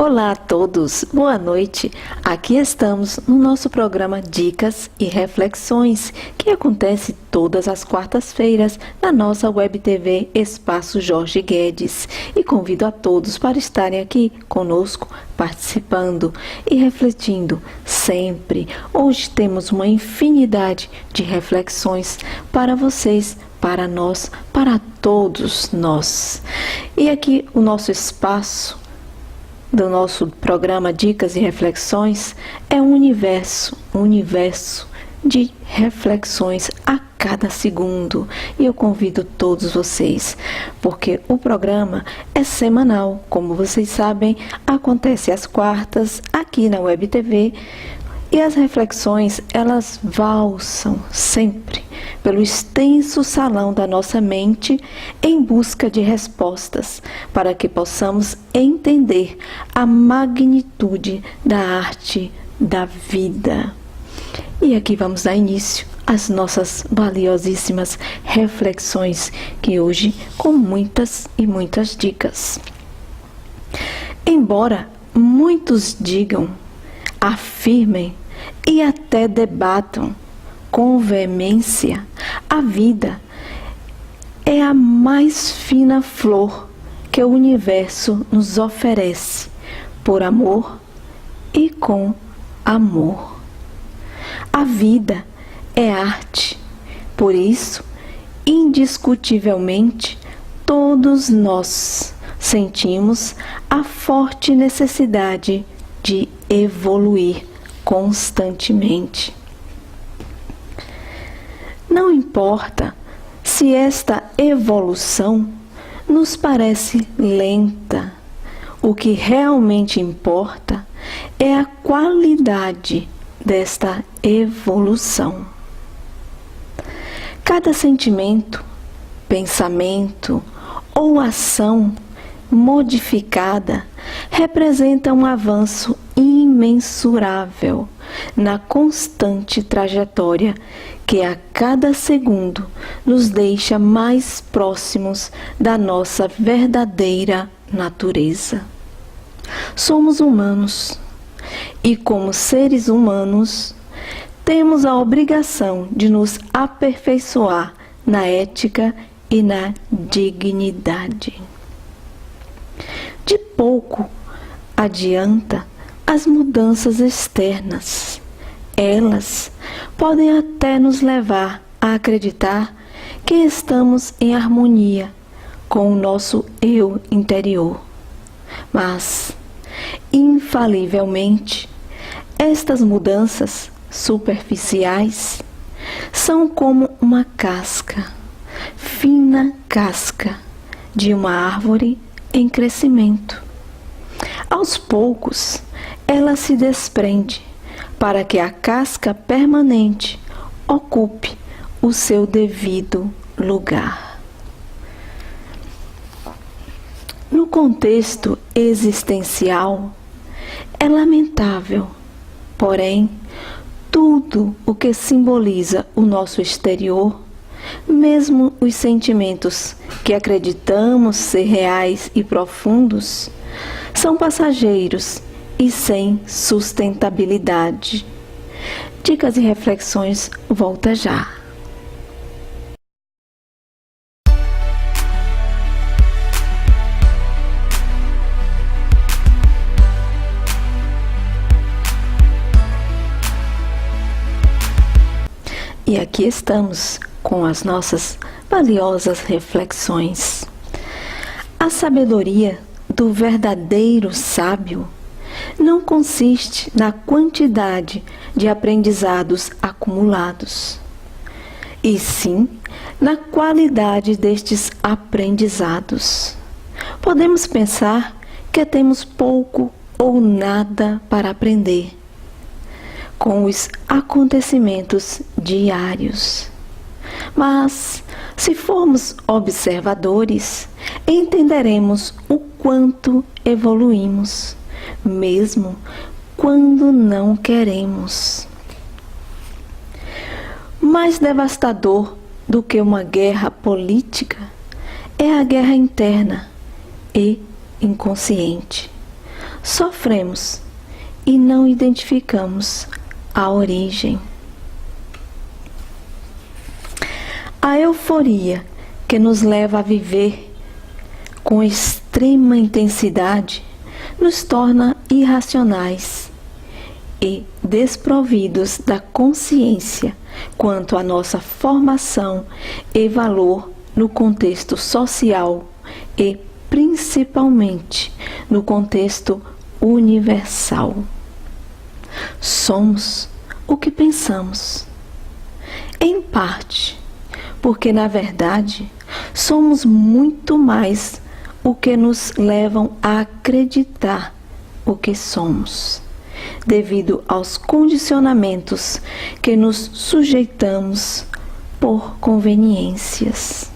Olá a todos, boa noite. Aqui estamos no nosso programa Dicas e Reflexões, que acontece todas as quartas-feiras na nossa web TV Espaço Jorge Guedes. E convido a todos para estarem aqui conosco, participando e refletindo sempre. Hoje temos uma infinidade de reflexões para vocês, para nós, para todos nós. E aqui o nosso espaço do nosso programa Dicas e Reflexões é um universo de reflexões a cada segundo. E eu convido todos vocês, porque o programa é semanal, como vocês sabem, acontece às quartas aqui na Web TV. E as reflexões, elas valsam sempre pelo extenso salão da nossa mente em busca de respostas, para que possamos entender a magnitude da arte da vida. E aqui vamos dar início às nossas valiosíssimas reflexões, que hoje com muitas e muitas dicas. Embora muitos digam, afirmem e até debatam com veemência, a vida é a mais fina flor que o universo nos oferece, por amor e com amor. A vida é arte, por isso, indiscutivelmente, todos nós sentimos a forte necessidade de evoluir constantemente. Não importa se esta evolução nos parece lenta, o que realmente importa é a qualidade desta evolução. Cada sentimento, pensamento ou ação modificada representa um avanço imensurável na constante trajetória que a cada segundo nos deixa mais próximos da nossa verdadeira natureza. Somos humanos e, como seres humanos, temos a obrigação de nos aperfeiçoar na ética e na dignidade. De pouco adianta as mudanças externas. Elas podem até nos levar a acreditar que estamos em harmonia com o nosso eu interior. Mas, infalivelmente, estas mudanças superficiais são como uma casca, fina casca de uma árvore em crescimento. Aos poucos, ela se desprende para que a casca permanente ocupe o seu devido lugar. No contexto existencial, é lamentável, porém, tudo o que simboliza o nosso exterior, mesmo os sentimentos que acreditamos ser reais e profundos, são passageiros e sem sustentabilidade. Dicas e reflexões, volta já. E aqui estamos com as nossas valiosas reflexões. A sabedoria do verdadeiro sábio não consiste na quantidade de aprendizados acumulados, e sim na qualidade destes aprendizados. Podemos pensar que temos pouco ou nada para aprender com os acontecimentos diários. Mas, se formos observadores, entenderemos o quanto evoluímos, mesmo quando não queremos. Mais devastador do que uma guerra política é a guerra interna e inconsciente. sofremos e não identificamos a origem. A euforia que nos leva a viver com extrema intensidade nos torna irracionais e desprovidos da consciência quanto à nossa formação e valor no contexto social e principalmente no contexto universal. Somos o que pensamos, em parte, porque na verdade somos muito mais o que nos levam a acreditar o que somos, devido aos condicionamentos que nos sujeitamos por conveniências.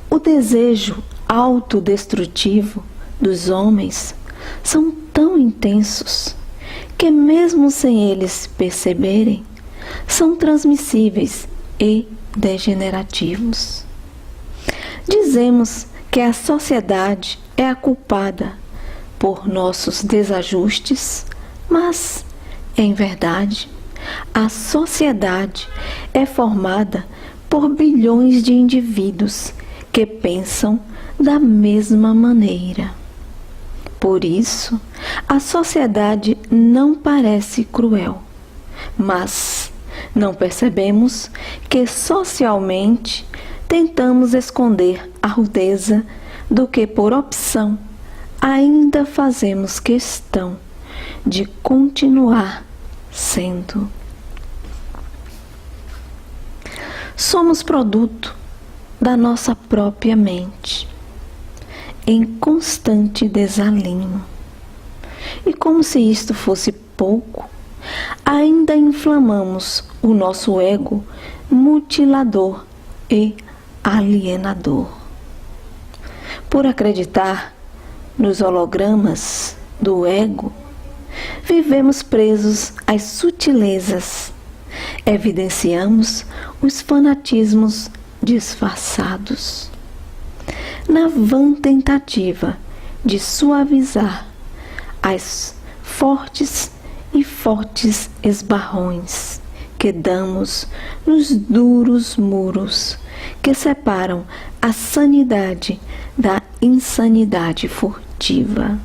O desejo autodestrutivo dos homens são tão intensos que, mesmo sem eles perceberem, são transmissíveis e degenerativos. Dizemos que a sociedade é a culpada por nossos desajustes, mas, em verdade, a sociedade é formada por bilhões de indivíduos que pensam da mesma maneira. Por isso, a sociedade não parece cruel, mas não percebemos que socialmente tentamos esconder a rudeza do que, por opção, ainda fazemos questão de continuar sendo. Somos produto da nossa própria mente, em constante desalinho. E como se isto fosse pouco, ainda inflamamos o nosso ego mutilador e alienador. Por acreditar nos hologramas do ego, vivemos presos às sutilezas, evidenciamos os fanatismos disfarçados. Na vã tentativa de suavizar as fortes esbarrões que damos nos duros muros que separam a sanidade da insanidade furtiva.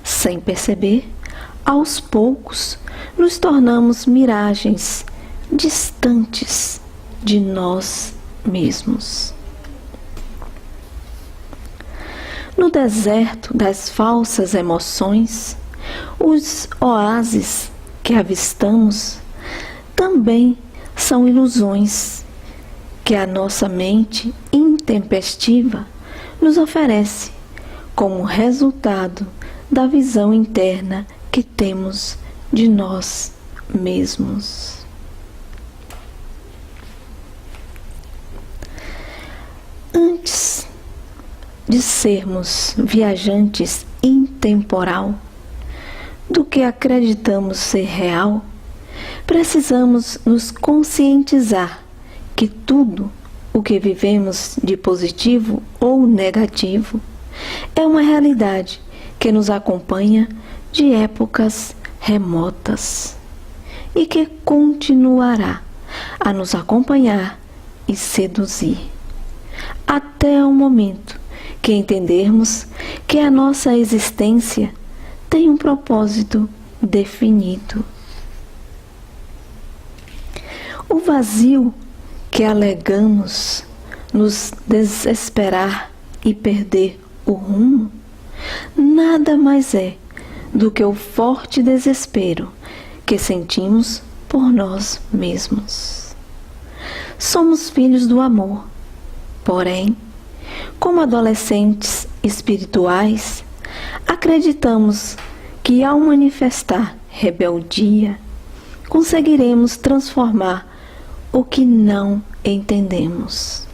Sem perceber, aos poucos nos tornamos miragens distantes de nós mesmos. No deserto das falsas emoções, os oásis que avistamos também são ilusões que a nossa mente intempestiva nos oferece como resultado da visão interna que temos de nós mesmos. Antes de sermos viajantes intemporal do que acreditamos ser real, precisamos nos conscientizar que tudo o que vivemos de positivo ou negativo é uma realidade que nos acompanha de épocas remotas e que continuará a nos acompanhar e seduzir até o momento que entendermos que a nossa existência tem um propósito definido. O vazio que alegamos nos desesperar e perder o rumo nada mais é do que o forte desespero que sentimos por nós mesmos. Somos filhos do amor, porém, como adolescentes espirituais, acreditamos que ao manifestar rebeldia, conseguiremos transformar o que não entendemos.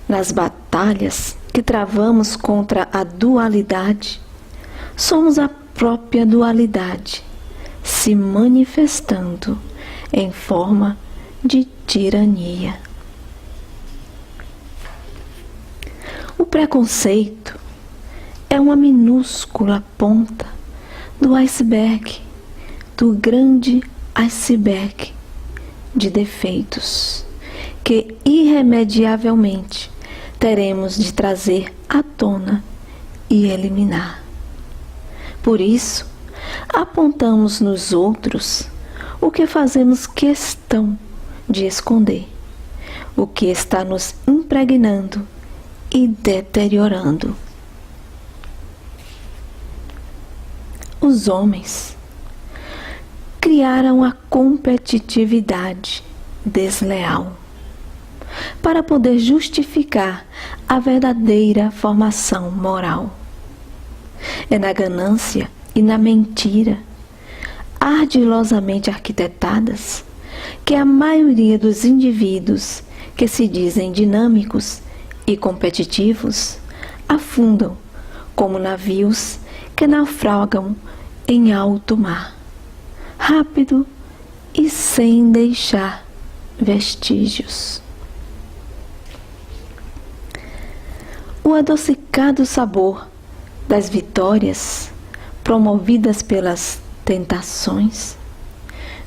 Nas batalhas que travamos contra a dualidade, somos a própria dualidade se manifestando em forma de tirania. O preconceito é uma minúscula ponta do iceberg, do grande iceberg de defeitos que irremediavelmente teremos de trazer à tona e eliminar. Por isso, apontamos nos outros o que fazemos questão de esconder, o que está nos impregnando e deteriorando. Os homens criaram a competitividade desleal para poder justificar a verdadeira formação moral. É na ganância e na mentira, ardilosamente arquitetadas, que a maioria dos indivíduos que se dizem dinâmicos e competitivos afundam como navios que naufragam em alto mar, rápido e sem deixar vestígios. O adocicado sabor das vitórias promovidas pelas tentações,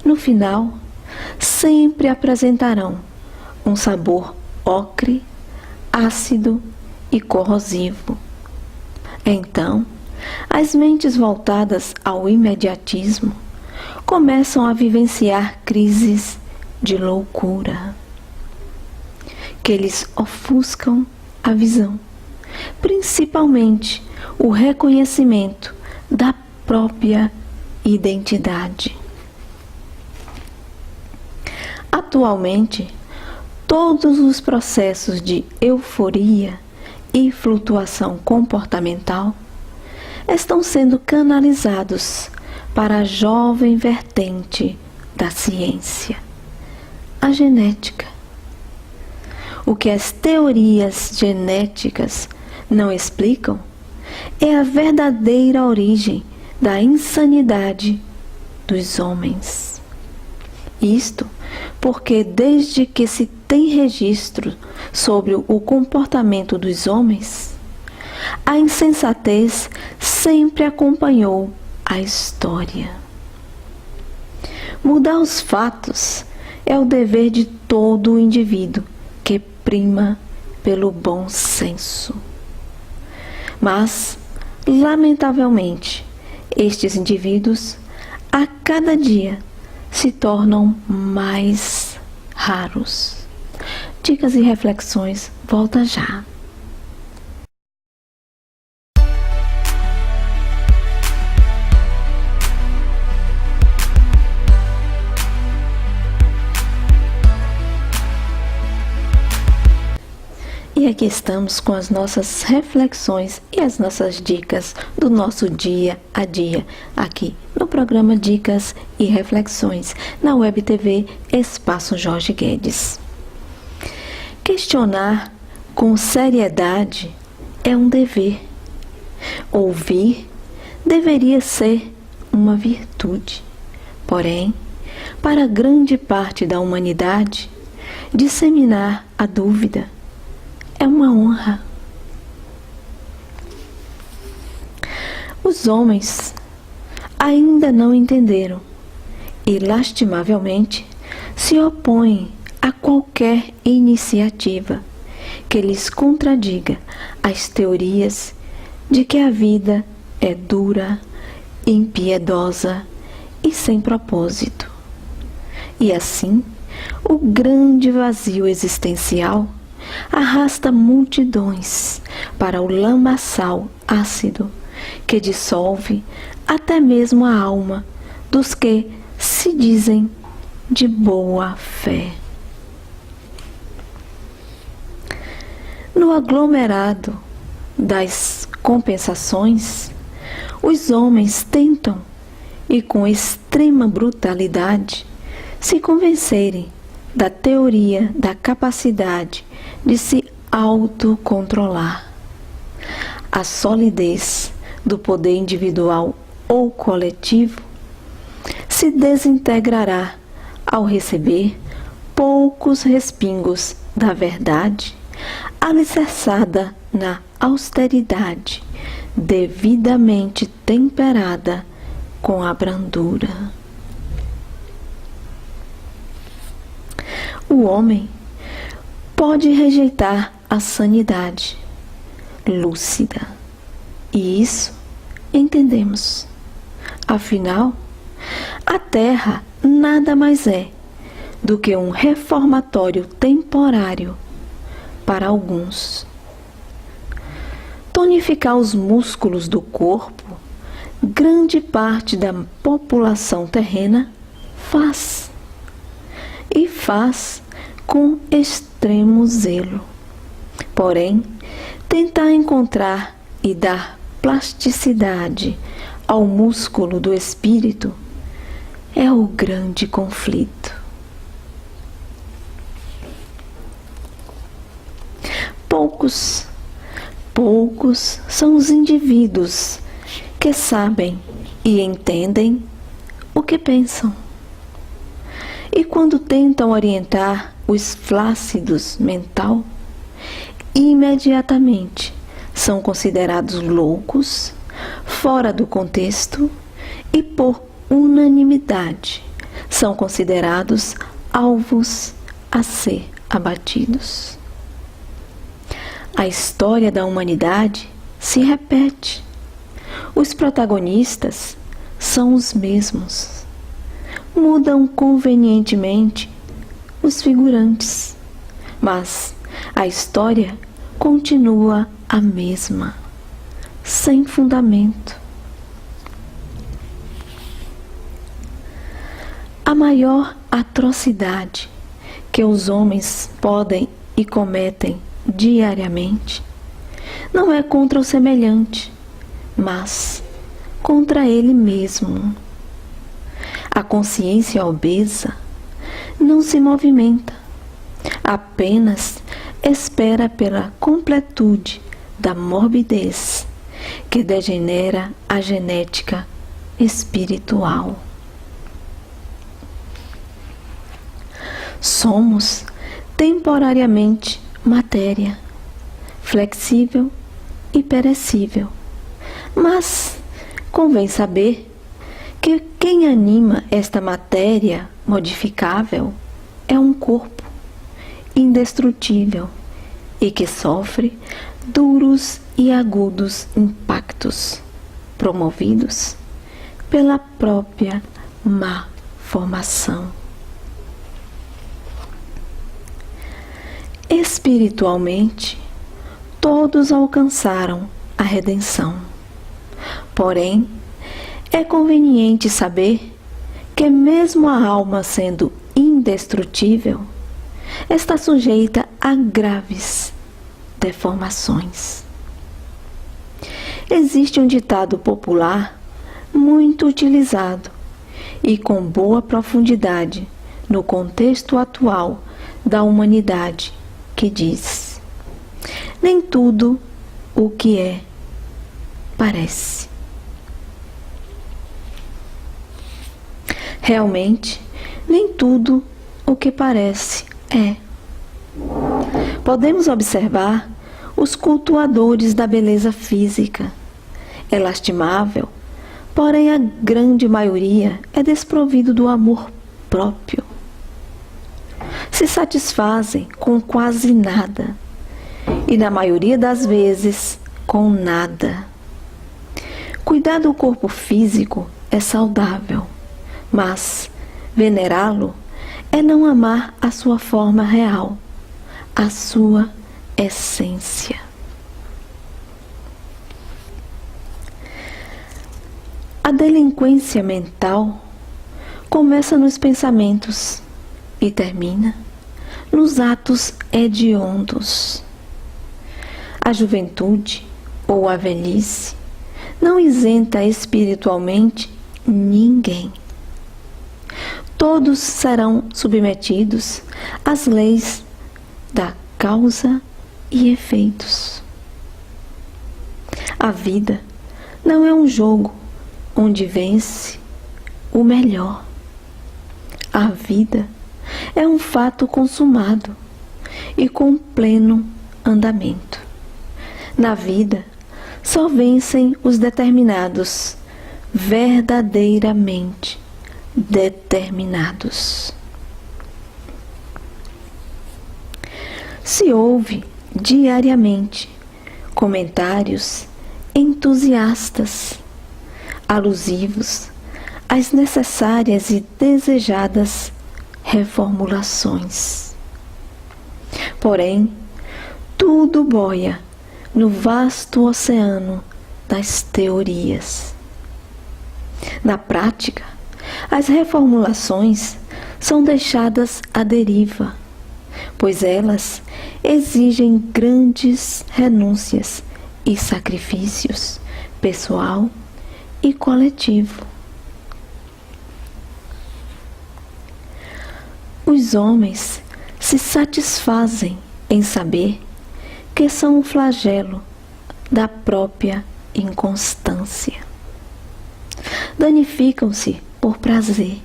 no final, sempre apresentarão um sabor ocre, ácido e corrosivo. Então, as mentes voltadas ao imediatismo começam a vivenciar crises de loucura, que lhes ofuscam a visão, principalmente o reconhecimento da própria identidade. Atualmente, todos os processos de euforia e flutuação comportamental estão sendo canalizados para a jovem vertente da ciência, a genética. O que as teorias genéticas não explicam é a verdadeira origem da insanidade dos homens. Isto porque desde que se tem registro sobre o comportamento dos homens, a insensatez sempre acompanhou a história. Mudar os fatos é o dever de todo indivíduo que prima pelo bom senso. Mas, lamentavelmente, estes indivíduos, a cada dia, se tornam mais raros. Dicas e reflexões, volta já. E aqui estamos com as nossas reflexões e as nossas dicas do nosso dia a dia, aqui no programa Dicas e Reflexões, na Web TV Espaço Jorge Guedes. Questionar com seriedade é um dever. Ouvir deveria ser uma virtude. Porém, para grande parte da humanidade, disseminar a dúvida é uma honra. Os homens ainda não entenderam e, lastimavelmente, se opõem a qualquer iniciativa que lhes contradiga as teorias de que a vida é dura, impiedosa e sem propósito. E assim, o grande vazio existencial arrasta multidões para o lamaçal ácido que dissolve até mesmo a alma dos que se dizem de boa fé. No aglomerado das compensações, os homens tentam, e com extrema brutalidade, se convencerem da teoria da capacidade de se autocontrolar. A solidez do poder individual ou coletivo se desintegrará ao receber poucos respingos da verdade alicerçada na austeridade devidamente temperada com a brandura. O homem pode rejeitar a sanidade lúcida, e isso entendemos. Afinal, a Terra nada mais é do que um reformatório temporário para alguns. Tonificar os músculos do corpo, grande parte da população terrena faz. E faz com extremo zelo. Porém, tentar encontrar e dar plasticidade ao músculo do espírito é o grande conflito. Poucos são os indivíduos que sabem e entendem o que pensam. E quando tentam orientar os flácidos mental, imediatamente são considerados loucos, fora do contexto e por unanimidade são considerados alvos a ser abatidos. A história da humanidade se repete. Os protagonistas são os mesmos. Mudam convenientemente os figurantes, mas a história continua a mesma, sem fundamento. A maior atrocidade que os homens podem e cometem diariamente não é contra o semelhante, mas contra ele mesmo. A consciência obesa não se movimenta, apenas espera pela completude da morbidez que degenera a genética espiritual. Somos temporariamente matéria, flexível e perecível, mas convém saber que quem anima esta matéria modificável é um corpo indestrutível e que sofre duros e agudos impactos promovidos pela própria má formação. Espiritualmente, todos alcançaram a redenção. Porém, é conveniente saber que mesmo a alma sendo indestrutível, está sujeita a graves deformações. Existe um ditado popular muito utilizado e com boa profundidade no contexto atual da humanidade, que diz: nem tudo o que é parece. Realmente, nem tudo o que parece é. Podemos observar os cultuadores da beleza física. É lastimável, porém a grande maioria é desprovido do amor próprio. Se satisfazem com quase nada e, na maioria das vezes, com nada. Cuidar do corpo físico é saudável, mas venerá-lo é não amar a sua forma real, a sua essência. A delinquência mental começa nos pensamentos e termina nos atos hediondos. A juventude ou a velhice não isenta espiritualmente ninguém. Todos serão submetidos às leis da causa e efeitos. A vida não é um jogo onde vence o melhor. A vida é um fato consumado e com pleno andamento. Na vida, só vencem os determinados, verdadeiramente determinados. Se ouve diariamente comentários entusiastas, alusivos às necessárias e desejadas reformulações. Porém, tudo boia no vasto oceano das teorias. Na prática, as reformulações são deixadas à deriva, pois elas exigem grandes renúncias e sacrifícios pessoal e coletivo. Os homens se satisfazem em saber que são o flagelo da própria inconstância. Danificam-se por prazer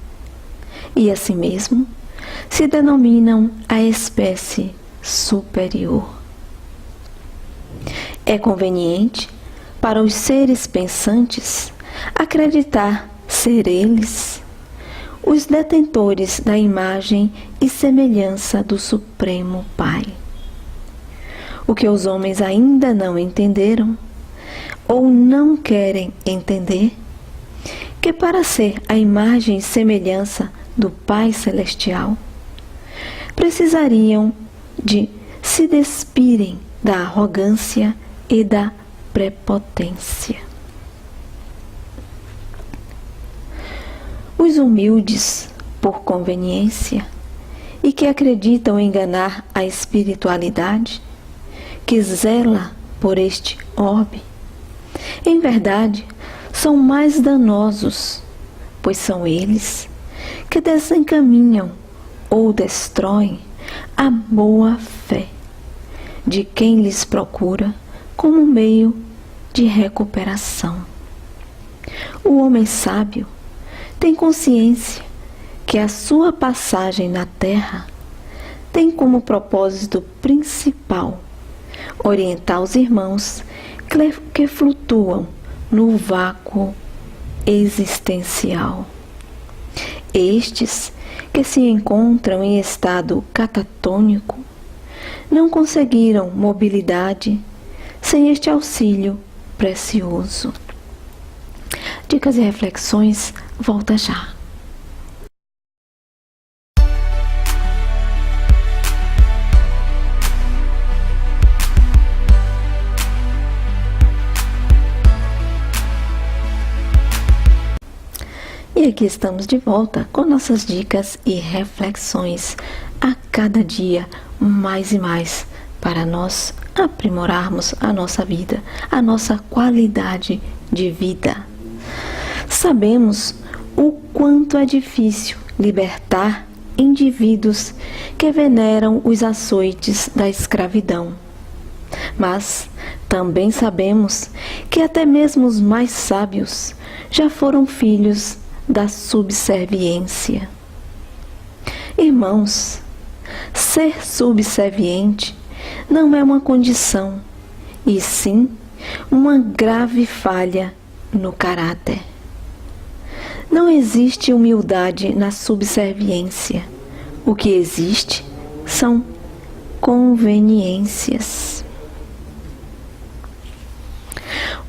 e, assim mesmo, se denominam a espécie superior. É conveniente para os seres pensantes acreditar ser eles os detentores da imagem e semelhança do Supremo Pai. O que os homens ainda não entenderam ou não querem entender, que para ser a imagem e semelhança do Pai Celestial, precisariam de se despirem da arrogância e da prepotência. Os humildes, por conveniência, e que acreditam enganar a espiritualidade, que zela por este orbe, em verdade, são mais danosos, pois são eles que desencaminham ou destroem a boa fé de quem lhes procura como meio de recuperação. O homem sábio tem consciência que a sua passagem na Terra tem como propósito principal orientar os irmãos que flutuam no vácuo existencial. Estes que se encontram em estado catatônico não conseguiram mobilidade sem este auxílio precioso. Dicas e reflexões, volta já. E aqui estamos de volta com nossas dicas e reflexões a cada dia mais e mais para nós aprimorarmos a nossa vida, a nossa qualidade de vida. Sabemos o quanto é difícil libertar indivíduos que veneram os açoites da escravidão. Mas também sabemos que até mesmo os mais sábios já foram filhos da subserviência. Irmãos, ser subserviente não é uma condição, e sim uma grave falha no caráter. Não existe humildade na subserviência. O que existe são conveniências.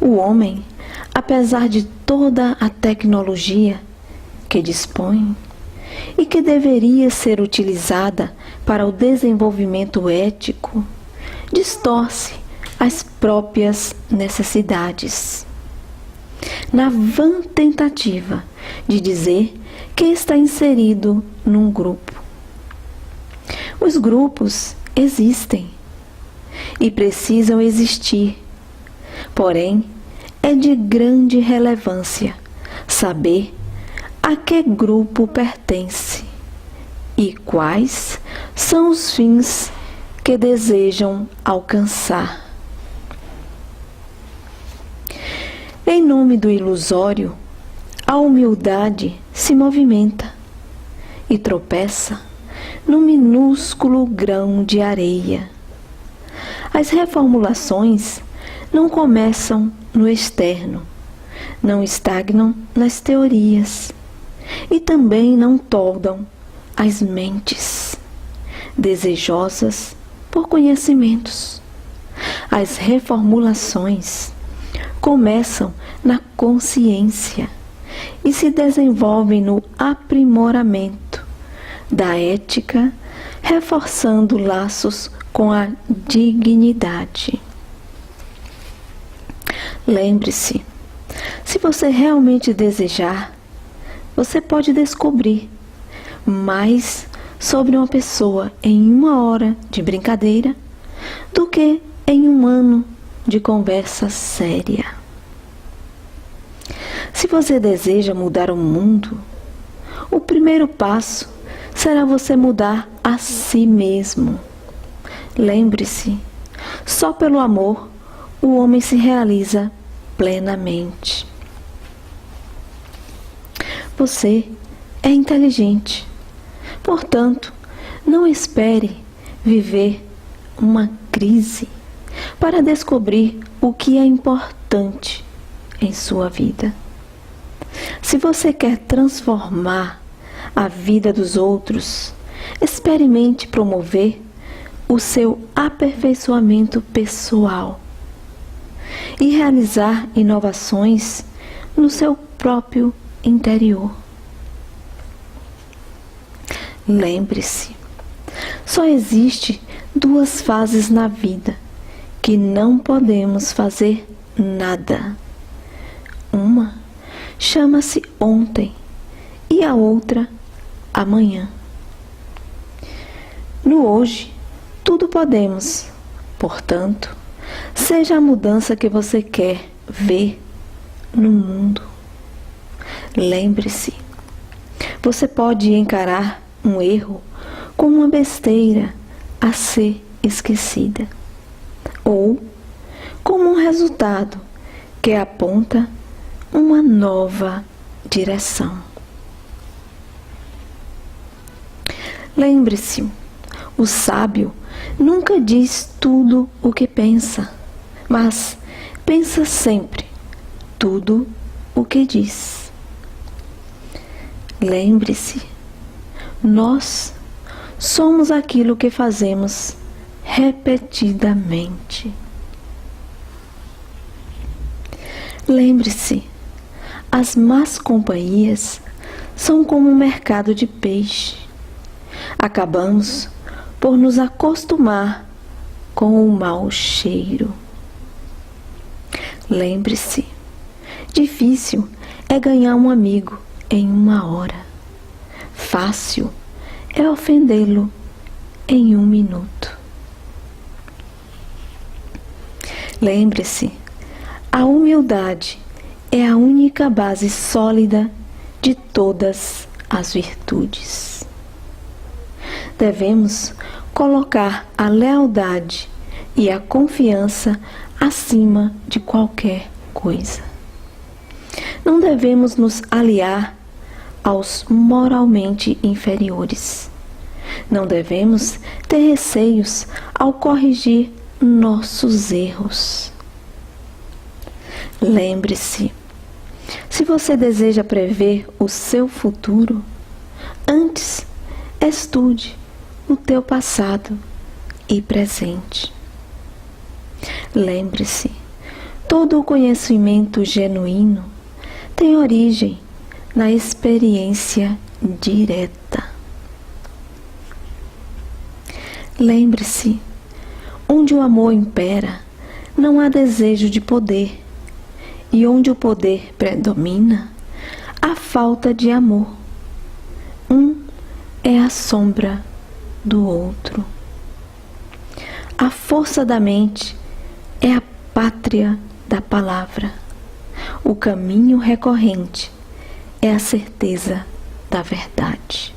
O homem, apesar de toda a tecnologia que dispõe e que deveria ser utilizada para o desenvolvimento ético, distorce as próprias necessidades, na vã tentativa de dizer que está inserido num grupo. Os grupos existem e precisam existir, porém, é de grande relevância saber a que grupo pertence e quais são os fins que desejam alcançar. Em nome do ilusório, a humildade se movimenta e tropeça num minúsculo grão de areia. As reformulações não começam no externo, não estagnam nas teorias e também não toldam as mentes desejosas por conhecimentos. As reformulações começam na consciência e se desenvolvem no aprimoramento da ética, reforçando laços com a dignidade. Lembre-se, se você realmente desejar, você pode descobrir mais sobre uma pessoa em 1 hora de brincadeira do que em 1 ano de conversa séria. Se você deseja mudar o mundo, o primeiro passo será você mudar a si mesmo. Lembre-se, só pelo amor o homem se realiza plenamente. Você é inteligente, portanto, não espere viver uma crise para descobrir o que é importante em sua vida. Se você quer transformar a vida dos outros, experimente promover o seu aperfeiçoamento pessoal e realizar inovações no seu próprio interior. Lembre-se, só existe 2 fases na vida que não podemos fazer nada. Uma chama-se ontem e a outra amanhã. No hoje, tudo podemos, portanto, seja a mudança que você quer ver no mundo. Lembre-se, você pode encarar um erro como uma besteira a ser esquecida, ou como um resultado que aponta uma nova direção. Lembre-se, o sábio nunca diz tudo o que pensa, mas pensa sempre tudo o que diz. Lembre-se, nós somos aquilo que fazemos repetidamente. Lembre-se, as más companhias são como um mercado de peixe. Acabamos por nos acostumar com o mau cheiro. Lembre-se, difícil é ganhar um amigo em 1 hora. Fácil é ofendê-lo em 1 minuto. Lembre-se, a humildade é a única base sólida de todas as virtudes. Devemos colocar a lealdade e a confiança acima de qualquer coisa. Não devemos nos aliar aos moralmente inferiores. Não devemos ter receios ao corrigir nossos erros. Lembre-se, se você deseja prever o seu futuro, antes estude o teu passado e presente. Lembre-se, todo o conhecimento genuíno tem origem na experiência direta. Lembre-se, onde o amor impera, não há desejo de poder, e onde o poder predomina, há falta de amor. Um é a sombra do outro. A força da mente é a pátria da palavra. O caminho recorrente é a certeza da verdade,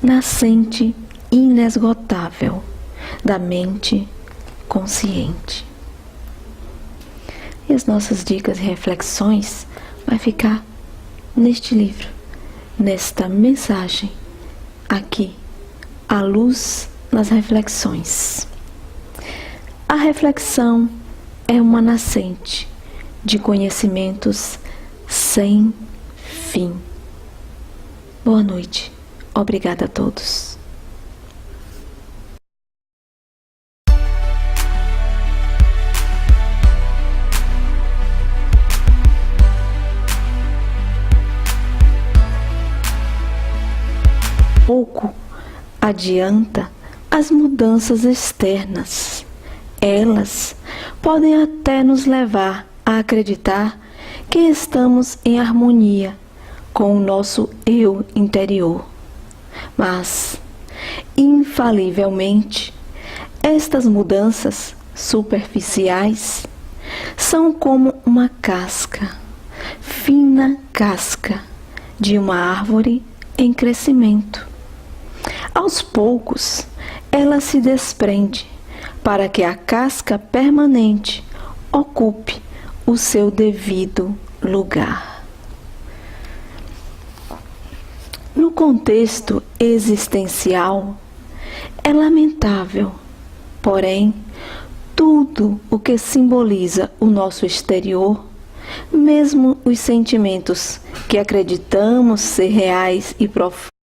nascente inesgotável da mente consciente. E as nossas dicas e reflexões vai ficar neste livro, nesta mensagem aqui, a luz nas reflexões. A reflexão é uma nascente de conhecimentos sem fim. Boa noite. Obrigada a todos. Pouco adianta as mudanças externas. Elas podem até nos levar a acreditar que estamos em harmonia com o nosso eu interior. Mas, infalivelmente, estas mudanças superficiais são como uma casca, fina casca, de uma árvore em crescimento. Aos poucos, ela se desprende para que a casca permanente ocupe o seu devido lugar. No contexto existencial, é lamentável, porém, tudo o que simboliza o nosso exterior, mesmo os sentimentos que acreditamos ser reais e profundos,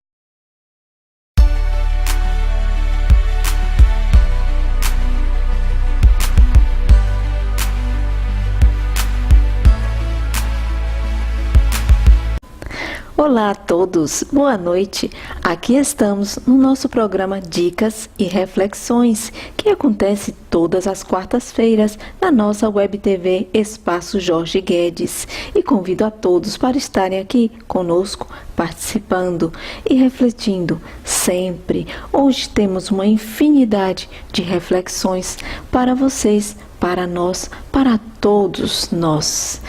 Olá a todos, boa noite. Aqui estamos no nosso programa Dicas e Reflexões, que acontece todas as quartas-feiras na nossa web TV Espaço Jorge Guedes. E convido a todos para estarem aqui conosco, participando e refletindo sempre. Hoje temos uma infinidade de reflexões para vocês, para nós, para todos nós.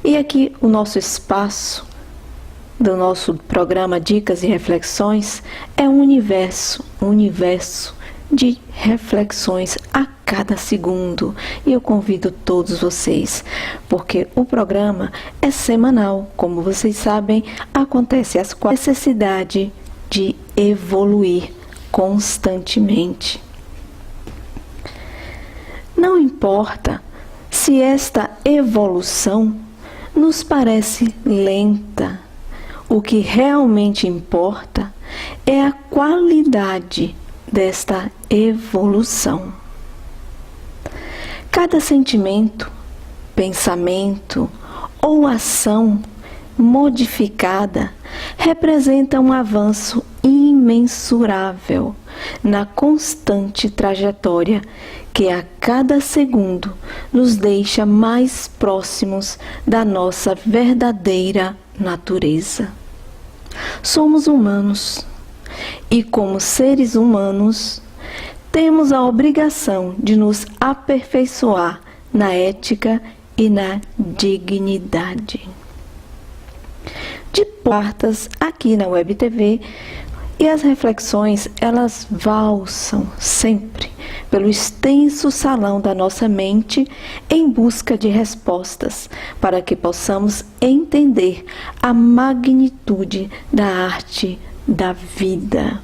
E aqui o nosso espaço do nosso programa Dicas e Reflexões é um universo de reflexões a cada segundo. E eu convido todos vocês, porque o programa é semanal, como vocês sabem, acontece às quatro. Necessidade de evoluir constantemente. Não importa se esta evolução nos parece lenta. O que realmente importa é a qualidade desta evolução. Cada sentimento, pensamento ou ação modificada representa um avanço imensurável na constante trajetória que a cada segundo nos deixa mais próximos da nossa verdadeira natureza. Somos humanos e, como seres humanos, temos a obrigação de nos aperfeiçoar na ética e na dignidade. De quartas aqui na Web TV, e as reflexões, elas valsam sempre pelo extenso salão da nossa mente em busca de respostas, para que possamos entender a magnitude da arte da vida.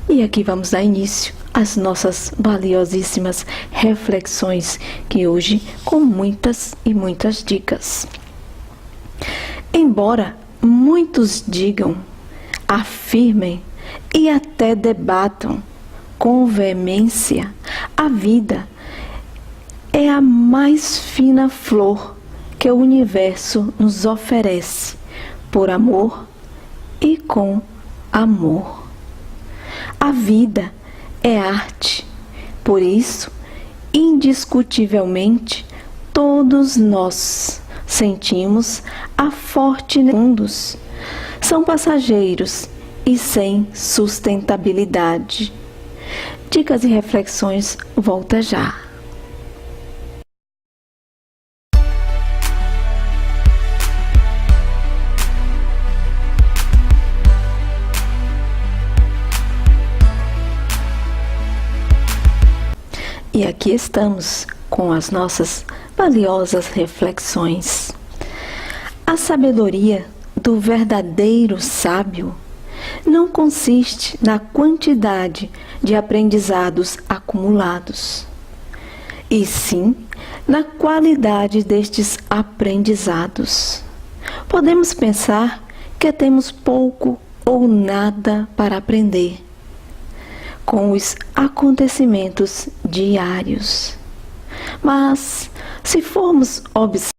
E aqui vamos dar início às nossas valiosíssimas reflexões, que hoje com muitas e muitas dicas. Embora muitos digam, afirmem e até debatam com veemência, a vida é a mais fina flor que o universo nos oferece, por amor e com amor. A vida é arte, por isso, indiscutivelmente, todos nós sentimos a forte mundos. São passageiros e sem sustentabilidade. Dicas e reflexões, volta já. E aqui estamos com as nossas valiosas reflexões. A sabedoria do verdadeiro sábio não consiste na quantidade de aprendizados acumulados, e sim na qualidade destes aprendizados. Podemos pensar que temos pouco ou nada para aprender com os acontecimentos diários. Mas, se formos observar,